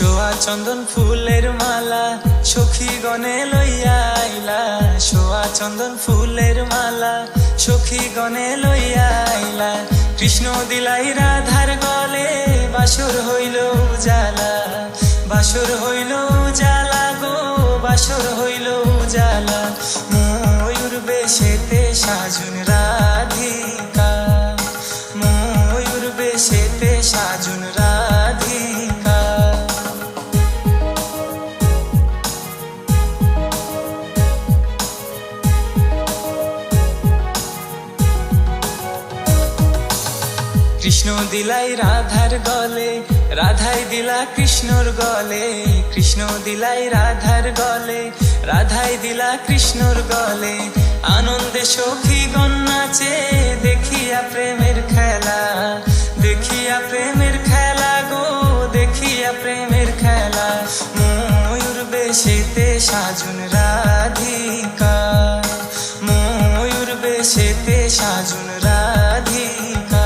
শোয়া চন্দন ফুলের মালা সখী গনে লইয়া আইলা, শোয়া চন্দন ফুলের মালা সখী গনে লইয়া আইলা। কৃষ্ণ দিলাই রাধার গলে বাসর হইল উজালা, বাসর হইল উজালা গো, বাসর হইল উজালা। ময়ূর বেশেতে সাজুন রাধিকা, ময়ূর বেশেতে সাজুন রাধিকা। কৃষ্ণ দিলাই রাধার গলে, রাধাই দিলা কৃষ্ণর গলে, কৃষ্ণ দিলাই রাধার গলে, রাধাই দিলা কৃষ্ণর গলে। আনন্দে সখী গণ নাচে দেখিয়া প্রেমের খেলা, দেখিয়া প্রেমের খেলা গো, দেখিয়া প্রেমের খেলা। ময়ূর বেশেতে সাজুন রাধিকা, ময়ূর বেশেতে সাজুন রাধিকা।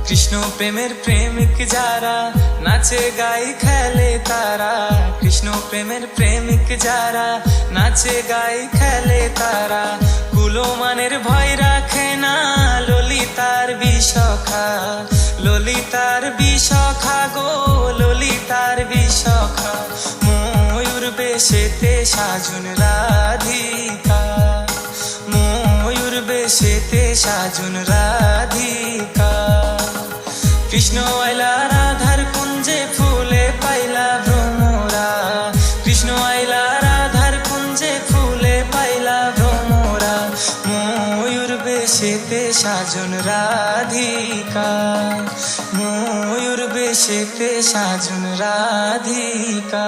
কৃষ্ণ প্রেমের প্রেমিক যারা নাচে গাই খেলে তারা, কৃষ্ণ প্রেমের প্রেমিক যারা নাচে গাই খেলে তারা। কুলমানের ভয় রাখে না ললিতার বিশখা, ললিতার বিশখা গো, ললিতার বিশখা। ময়ূর বেশেতে সাজুন রাধিকা, ময়ূর বেশেতে সাজুন রাধিকা। কৃষ্ণ আইলা রাধার কুঞ্জে ফুলে পাইলা ভ্রমরা, কৃষ্ণ আইলা রাধার কুঞ্জে ফুলে পাইলা ভ্রমরা। ময়ূর বেশেতে সাজুন রাধিকা, ময়ূর বেশেতে সাজুন রাধিকা।